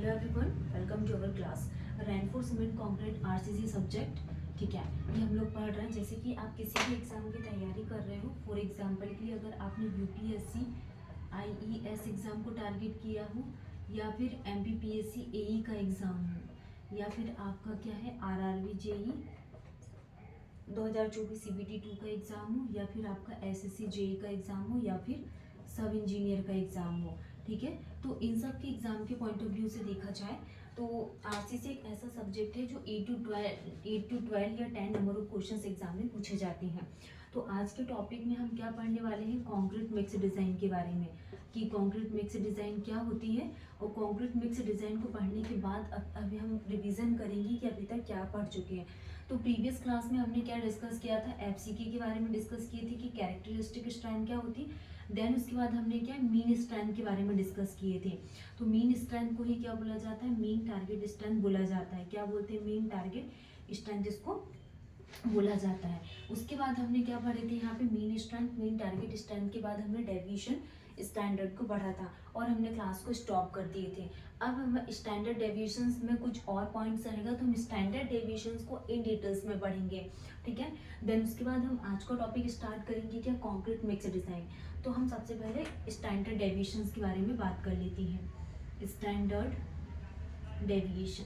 Hello everyone, welcome to our class reinforcement concrete RCC subject. ठीक है, ये हम लोग पढ़ रहे हैं। जैसे कि आप किसी भी एग्जाम की तैयारी कर रहे हो, फॉर एग्जांपल के लिए अगर आपने यूपीएससी आईईएस एग्जाम को टारगेट किया हो, या फिर एमपीपीएससी एई का एग्जाम हो, या फिर आपका क्या है आरआरबी जेई 2024 सीबीटी 2 का एग्जाम हो, या फिर आपका एसएससी जेई का एग्जाम हो, या फिर सब इंजीनियर का एग्जाम हो। ठीक है, तो इन सब के एग्जाम के पॉइंट ऑफ व्यू से देखा जाए तो आरसीसी एक ऐसा सब्जेक्ट है जो 8 to 12 या 10 नंबर ऑफ क्वेश्चंस एग्जाम में पूछे जाते हैं। तो आज के टॉपिक में हम क्या पढ़ने वाले हैं, कंक्रीट मिक्स डिज़ाइन के बारे में, कि कंक्रीट मिक्स डिज़ाइन क्या होती है। और कंक्रीट मिक्स डिज़ाइन को पढ़ने के बाद अभी हम रिवीजन करेंगे कि अभी तक क्या पढ़ चुके हैं। तो प्रीवियस क्लास में हमने क्या डिस्कस किया था, एफसीके के बारे में डिस्कस किए थे कि कैरेक्टरिस्टिक स्ट्रेंथ क्या होती है। देन उसके बाद हमने क्या मीन स्ट्रेंथ के बारे में डिस्कस किए थे। तो मीन स्ट्रेंथ को ही क्या बोला जाता है, मीन टारगेट स्ट्रेंथ बोला जाता है। क्या बोलते हैं, मीन टारगेट स्ट्रेंथ इसको बोला जाता है। उसके बाद हमने क्या पढ़े थे यहाँ पे, mean strength, mean target strength के बाद हमने डेविएशन स्टैंडर्ड को बढ़ा था और हमने क्लास को स्टॉप कर दिए थे। अब हम स्टैंडर्ड डेविएशंस में कुछ और पॉइंट्स रहेगा, तो हम स्टैंडर्ड डेविएशंस को इन डिटेल्स में पढ़ेंगे। ठीक है, देन उसके बाद हम आज का टॉपिक स्टार्ट करेंगे क्या, कंक्रीट मिक्स डिज़ाइन। तो हम सबसे पहले स्टैंडर्ड डेविएशंस के बारे में बात कर लेते हैं। स्टैंडर्ड डेविएशन,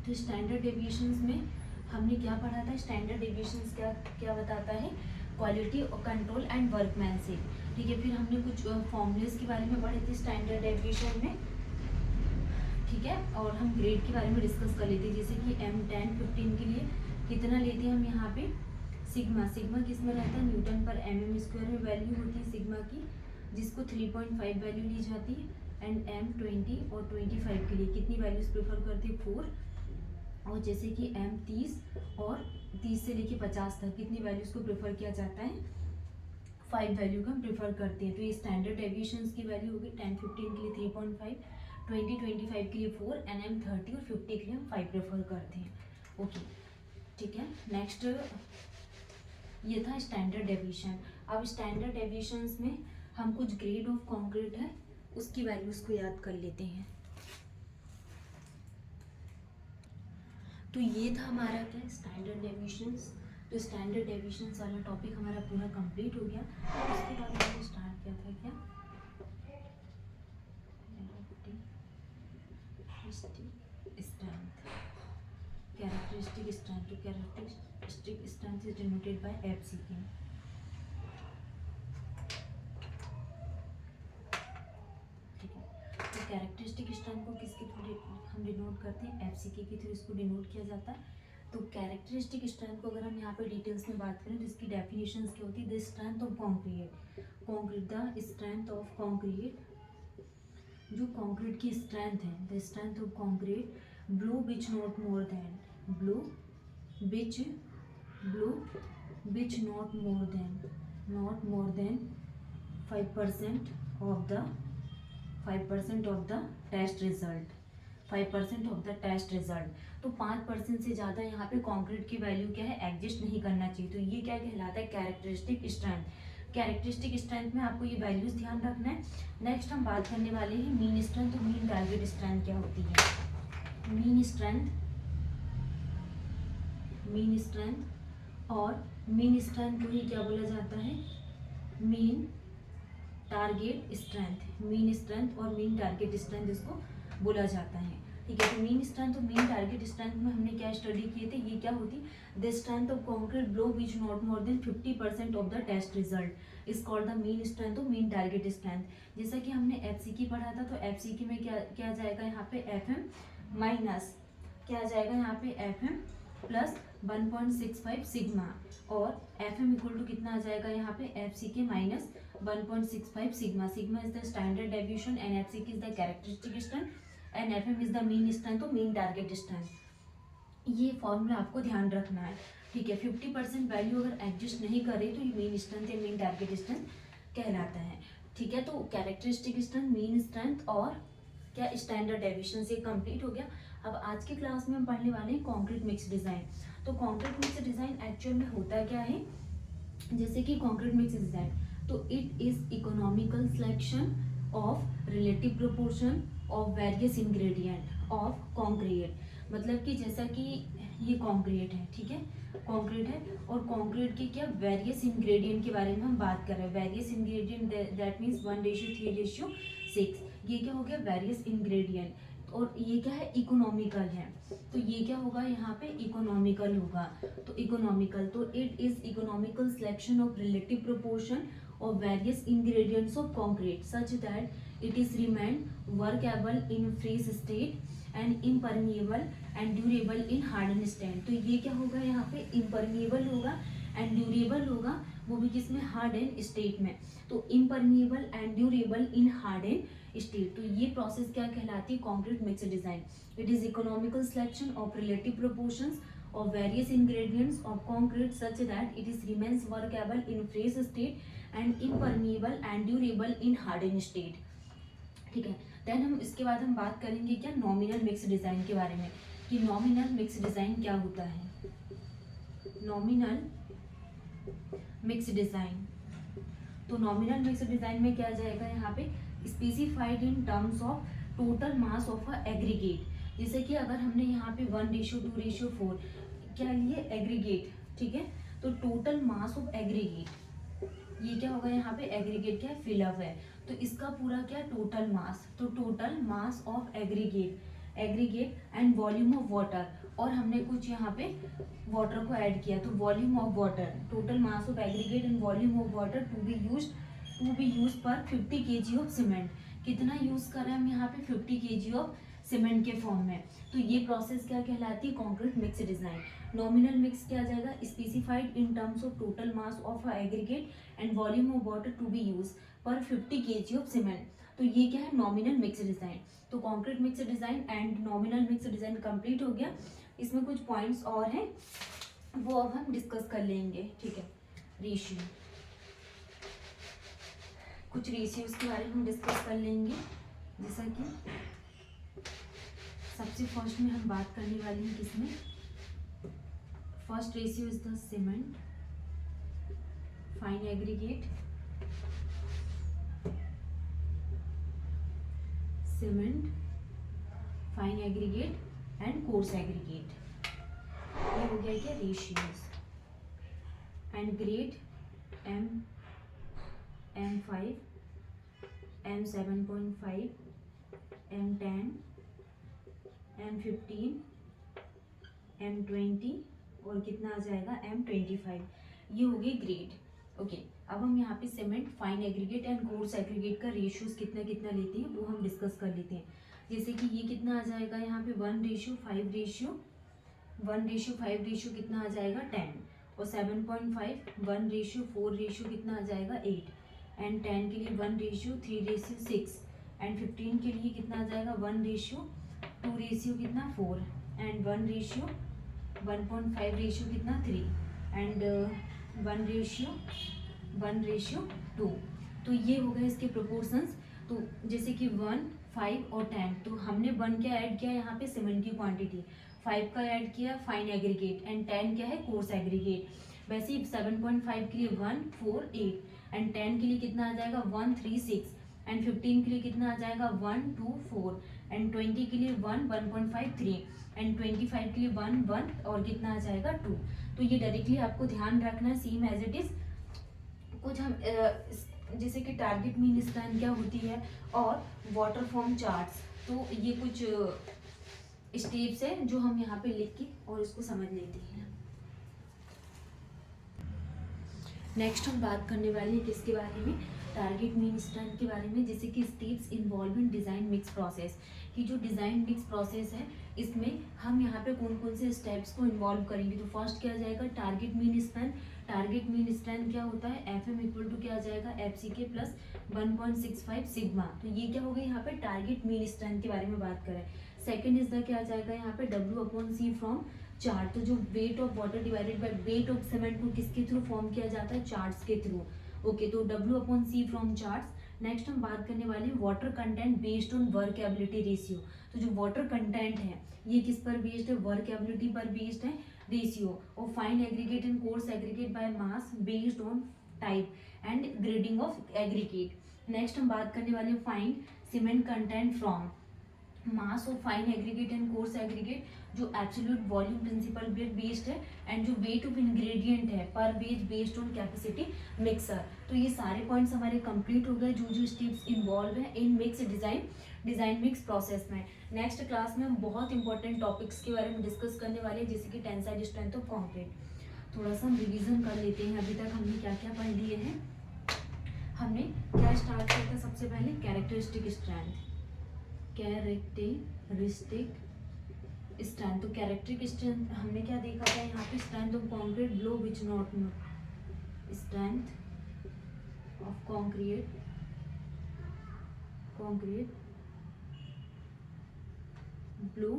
तो स्टैंडर्ड डेविएशंस में हमने क्या पढ़ा था, स्टैंडर्ड डेविएशंस क्या क्या बताता है, क्वालिटी और कंट्रोल एंड वर्कमैनशिप। ठीक है, फिर हमने कुछ फॉर्मूलेस के बारे में पढ़े थे स्टैंडर्ड डेविएशन में। ठीक है, और हम ग्रेड के बारे में डिस्कस कर लेते हैं, जैसे कि M10 15 के लिए कितना लेते हैं हम यहाँ पे, सिग्मा। सिग्मा किस में रहता है, न्यूटन पर mm² में वैल्यू होती है सिग्मा की, जिसको 3.5 वैल्यू ली जाती है। एंड M20 और 25 के लिए कितनी वैल्यूज प्रेफर करते हैं, 4। और जैसे कि M30 और 30 से लेके 50 तक कितनी वैल्यूज को प्रेफर किया जाता है, 5 वैल्यू का हम प्रेफर करते हैं। तो ये स्टैंडर्ड डेविएशंस की वैल्यू होगी। 10 15 के लिए 3.5, 20 25 के लिए 4, एंड M30 और 50 के लिए हम 5 प्रेफर करते हैं। ओके, ठीक है। नेक्स्ट ये था स्टैंडर्ड डेविएशन। अब स्टैंडर्ड डेविएशंस में हम कुछ ग्रेड ऑफ कंक्रीट है उसकी वैल्यूज को याद कर लेते हैं। तो ये था हमारा क्या, स्टैंडर्ड डेविएशंस। तो स्टैंडर्ड डेविएशंस वाला टॉपिक हमारा पूरा कंप्लीट हो गया। उसके बाद हमने स्टार्ट किया था क्या, स्ट्रेंथ, कैरेक्टरिस्टिक स्ट्रेंथ। तो characteristic strength is denoted by FCK. ठीक है, तो कैरेक्टरिस्टिक स्ट्रेंथ को किसके थ्रू हम डिनोट करते हैं, एफसीके के थ्रू इसको डिनोट किया जाता है। तो कैरेक्टरिस्टिक स्ट्रेंथ को अगर हम यहाँ पे डिटेल्स में बात करें तो इसकी डेफिनेशंस क्या होती है, the strength of concrete, the strength of concrete, जो कंक्रीट की स्ट्रेंथ है, the strength of concrete, below which not more than, below which not more than 5% of the 5% of the test result, 5% of the test result. तो 5% से ज़्यादा यहाँ पे concrete की value क्या है, एग्जिस्ट नहीं करना चाहिए। तो ये क्या कहलाता है, कैरेक्टरिस्टिक स्ट्रेंथ। कैरेक्टरिस्टिक स्ट्रेंथ में आपको ये वैल्यूज ध्यान रखना है। नेक्स्ट हम बात करने वाले हैं मीन स्ट्रेंथ। तो मीन टारगेट स्ट्रेंथ क्या होती है, मीन स्ट्रेंथ और मीन स्ट्रेंथ को ही क्या बोला जाता है, mean target strength. Mean strength और मीन टारगेट स्ट्रेंथ इसको बोला जाता है। ठीक है, तो मीन स्ट्रेंथ और मीन टारगेट स्ट्रेंथ में हमने क्या स्टडी किए थे, ये क्या होती, the strength of concrete below which not more than 50% of the test result is called the mean strength और मीन टारगेट स्ट्रेंथ। जैसा कि हमने एफसीके पढ़ा था, तो एफसीके में क्या आ जाएगा यहाँ पे, एफएम माइनस क्या आ जाएगा यहाँ पे, एफएम प्लस 1.65 सिग्मा, और एफएम इक्वल टू कितना आ जाएगा यहाँ पे, FCK minus 1.65 sigma. Sigma is the standard deviation and FCK is the characteristic strength and FM is the mean strength और मीन टारगेट स्ट्रेंथ। ये फॉर्मूला आपको ध्यान रखना है। ठीक है, 50% वैल्यू अगर एडजस्ट नहीं करे तो ये मीन स्ट्रेंथ या मीन टारगेट स्ट्रेंथ कहलाता है। ठीक है, तो कैरेक्टरिस्टिक स्ट्रेंथ, मीन स्ट्रेंथ और क्या स्टैंडर्ड डेविएशन से कंप्लीट हो गया। अब आज की क्लास में हम पढ़ने वाले हैं कंक्रीट मिक्स डिज़ाइन। तो कंक्रीट मिक्स डिज़ाइन एक्चुअल में होता क्या है, जैसे कि कंक्रीट मिक्स डिज़ाइन, तो it is economical selection of relative proportion of various ingredient of concrete, मतलब कि जैसा कि ये कॉन्क्रीट है, ठीक है, कॉन्क्रीट है और कॉन्क्रीट के क्या वेरियस इंग्रेडिएंट के बारे में हम बात कर रहे हैं। वेरियस इंग्रेडिएंट दैट मीन्स 1:3:6, ये क्या हो गया वेरियस इंग्रेडिएंट, और ये क्या है इकोनॉमिकल है, तो ये क्या होगा यहाँ पे इकोनॉमिकल होगा। तो इकोनॉमिकल, तो it is economical selection of relative proportion of various ingredients of concrete such that it is remain workable in freeze state and impermeable and durable in hardened state। तो ये क्या होगा यहाँ पे impermeable होगा and durable होगा, वो भी किसमें hardened state में। तो impermeable and durable in hardened state, तो ये प्रोसेस क्या कहलाती है concrete mix design। It is economical selection of relative proportions of various ingredients of concrete such that it is remains workable in freeze state and impermeable and durable in hardened state, ठीक है। Then हम इसके बाद हम बात करेंगे क्या nominal mix design के बारे में, कि नॉमिनल मिक्स डिजाइन क्या होता है। नॉमिनल मिक्स डिजाइन, तो नॉमिनल मिक्स डिजाइन में क्या जाएगा यहाँ पे specified in terms of total mass of a aggregate, जैसे कि अगर हमने यहाँ पे 1:2:4 क्या लिए एग्रीगेट, ठीक है, तो टोटल मास ऑफ एग्रीगेट, ये क्या होगा यहाँ पे एग्रीगेट क्या है फिलअप है, तो इसका पूरा क्या टोटल मास, तो total mass of aggregate and volume of water, और हमने कुछ यहाँ पे वाटर को ऐड किया, तो volume of water, total mass of aggregate and volume of water to be use per 50 kg of cement, कितना यूज कर रहे हैं हम यहाँ पे 50 kg ऑफ सीमेंट के फॉर्म में। तो ये प्रोसेस क्या कहलाती है concrete mix design. Nominal mix क्या आ जाएगा specified in terms of total mass of aggregate and volume of water to be use per 50 kg of cement, तो ये क्या है नॉमिनल मिक्स डिजाइन। तो concrete mix design and nominal mix design complete हो गया। इसमें कुछ पॉइंट्स और हैं वो अब हम डिस्कस कर लेंगे, ठीक है। रेशियो, कुछ रेशियोज के बारे में हम डिस्कस कर लेंगे, जैसा कि सबसे फर्स्ट में हम बात करने वाले हैं किसमें, first ratio is the cement fine aggregate, cement fine aggregate and coarse aggregate, ये हो गया क्या ratios. And grade M5, M7.5, M10, M15, M20 और कितना आ जाएगा M25, ये हो गए ग्रेड। ओके, अब हम यहाँ पे cement fine aggregate and coarse aggregate का रेशियोज कितना कितना लेते हैं वो हम डिस्कस कर लेते हैं। जैसे कि ये कितना आ जाएगा यहाँ पे 1:5 रेशियो कितना आ जाएगा 10, और 7.5 1:4 रेशियो कितना आ जाएगा 8, एंड 10 के लिए 1:3:6, एंड 15 के लिए कितना आ जाएगा 1:2 रेशियो कितना 4, एंड 1:1.5 रेशियो कितना 3, एंड 1:2। तो ये हो गए इसके प्रोपोर्शंस। तो जैसे कि 1, 5 और 10, तो हमने 1 क्या ऐड किया यहाँ पे सीमेंट की क्वांटिटी, 5 का ऐड किया फाइन एग्रीगेट, एंड 10 क्या है कोर्स एग्रीगेट। वैसे ही 7.5 के लिए 1, 4, 8, एंड 10 के लिए कितना आ जाएगा 1, 3, 6, एंड 15 के लिए कितना आ जाएगा 1, 2, 4, एंड 20 के लिए 1, 1.5, 3, एंड 25 के लिए 1, 1 और कितना आ जाएगा 2। तो ये डायरेक्टली आपको ध्यान रखना है सेम एज इट इज। कुछ हम जैसे कि टारगेट मीन स्पैन क्या होती है और वाटर फॉर्म चार्ट्स, तो ये कुछ स्टेप्स है जो हम यहाँ पे लिख के और इसको समझ लेते हैं। नेक्स्ट हम बात करने वाले हैं किसके बारे में, टारगेट मीन स्पैन के बारे में, जैसे कि steps involve in design mix process, कि जो डिज़ाइन मिक्स प्रोसेस है इसमें हम यहाँ पे कौन कौन से स्टेप्स को इन्वॉल्व करेंगे। तो फर्स्ट क्या जाएगा target mean span. Target mean span क्या होता है FM इक्वल टू क्या आ जाएगा FCK प्लस 1.65 सिग्मा। तो ये क्या हो गया यहाँ पे टारगेट मीन स्पैन के बारे में बात करें। सेकंड इज द क्या आ जाएगा यहाँ पे W/C फ्रॉम चार्ट, तो जो weight of water divided by weight of cement को किसके थ्रू फॉर्म किया जाता है चार्ट्स के थ्रू। ओके, तो W/C फ्रॉम चार्ट्स। नेक्स्ट हम बात करने वाले हैं water content based on workability ratio. तो जो वाटर कंटेंट है ये किस पर बेस्ड है, वर्केबिलिटी पर बेस्ड है रेशियो। और fine aggregate and coarse aggregate by mass based on type and grading of aggregate. Next हम बात करने वाले हैं fine cement content from mass of fine aggregate and coarse aggregate, जो एब्सोल्यूट वॉल्यूम प्रिंसिपल बेस्ड है, and जो weight of ingredient है पर base based on capacity mixer. तो ये सारे पॉइंट्स हमारे कंप्लीट हो गए, जो स्टेप्स इन्वॉल्व है in mix design mix process में। नेक्स्ट क्लास में हम बहुत इंपॉर्टेंट टॉपिक्स के बारे में डिस्कस करने वाले हैं, जैसे कि टेंसाइल स्ट्रेंथ ऑफ कंक्रीट। थोड़ा सा हम रिविजन कर लेते हैं, अभी तक हमने क्या क्या पढ़ लिए हैं। हमने क्या स्टार्ट किया था सबसे पहले, कैरेक्टरिस्टिक स्ट्रेंथ, कैरेक्टरिस्टिक स्ट्रेंथ। तो कैरेक्टरिस्टिक स्ट्रेंथ हमने क्या देखा था यहाँ पे, strength of concrete below which not, strength of concrete below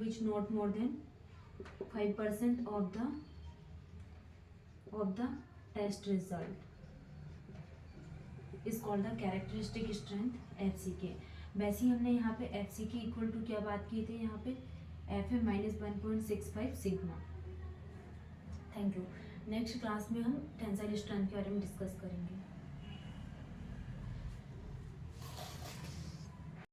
which not more than 5% of the test result is called the characteristic strength FCK। वैसे ही हमने यहाँ पे FCK इक्वल टू क्या बात की थी, यहाँ पे FM -1.65 sigma. Thank you. Next class में हम टेंसाइल स्ट्रेंथ के बारे में डिस्कस करेंगे।